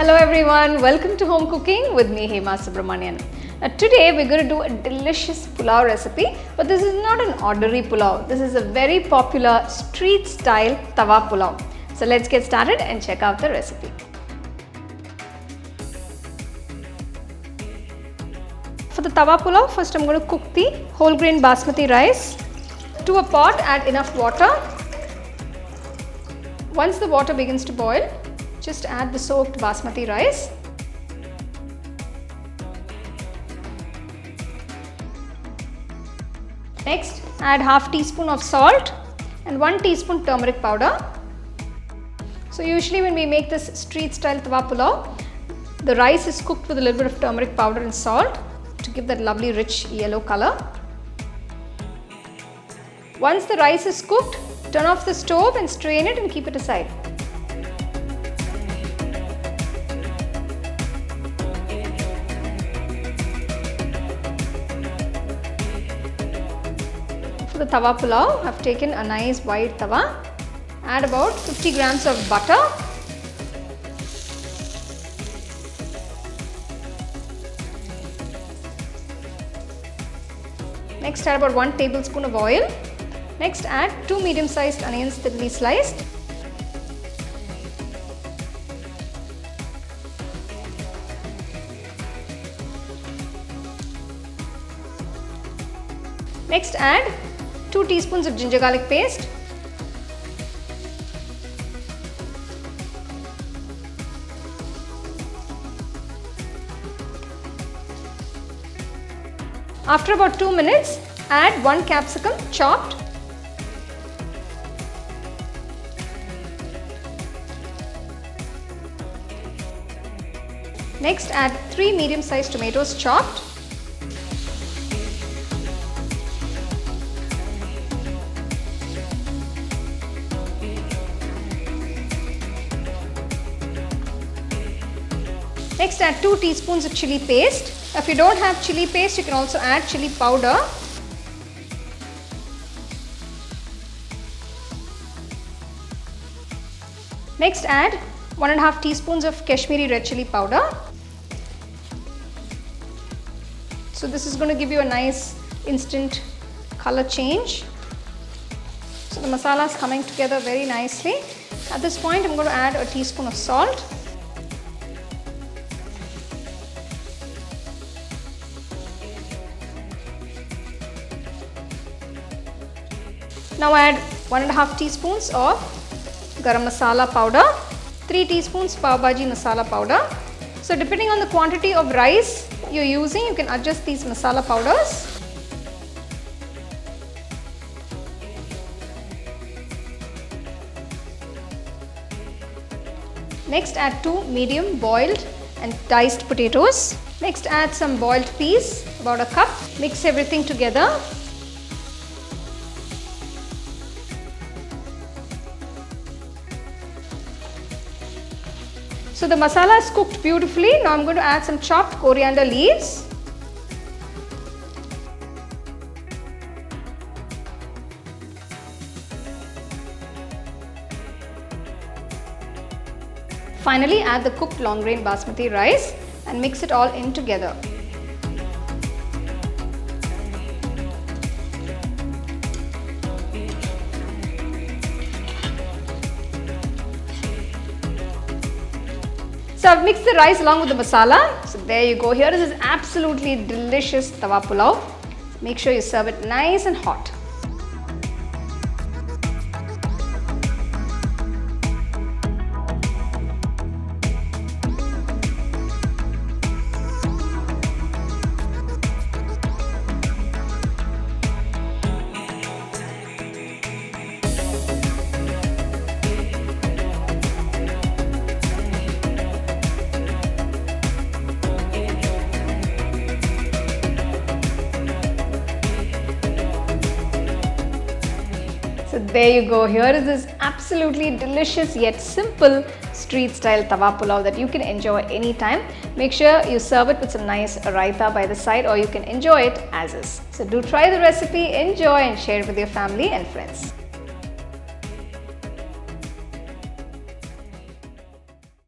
Hello everyone, welcome to Home Cooking with me Hema Subramanian. Today we're going to do a delicious pulao recipe, but this is not an ordinary pulao. This is a very popular street style Tawa Pulao. So let's get started and check out the recipe. For the Tawa Pulao, first I'm going to cook the whole grain basmati rice. To a pot, add enough water. Once the water begins to boil, just add the soaked basmati rice. Next, add half teaspoon of salt and 1 teaspoon turmeric powder. So usually when we make this street style Tawa Pulao, the rice is cooked with a little bit of turmeric powder and salt to give that lovely rich yellow color. Once the rice is cooked, turn off the stove and strain it and keep it aside. For the Tawa Pulao, I have taken a nice wide tawa. Add about 50 grams of butter. Next, add about 1 tablespoon of oil. Next, add 2 medium-sized onions thinly sliced. Next, add 2 teaspoons of ginger garlic paste. After about 2 minutes, add 1 capsicum chopped. Next, add 3 medium-sized tomatoes chopped. Next, add 2 teaspoons of chilli paste. If you don't have chilli paste, you can also add chilli powder. Next, add 1.5 teaspoons of Kashmiri red chilli powder. So this is going to give you a nice instant color change. So the masala is coming together very nicely. At this point, I'm going to add a teaspoon of salt. Now add 1.5 teaspoons of garam masala powder, 3 teaspoons Pav Bhaji masala powder. So depending on the quantity of rice you're using, you can adjust these masala powders. Next, add 2 medium boiled and diced potatoes. Next, add some boiled peas, about a cup. Mix everything together. So the masala is cooked beautifully. Now I'm going to add some chopped coriander leaves. Finally, add the cooked long grain basmati rice and mix it all in together. So I've mixed the rice along with the masala. So there you go. Here is this absolutely delicious Tawa Pulao. Make sure you serve it nice and hot. So there you go. Here is this absolutely delicious yet simple street style Tawa Pulao that you can enjoy anytime. Make sure you serve it with some nice raita by the side, or you can enjoy it as is. So do try the recipe, enjoy and share it with your family and friends.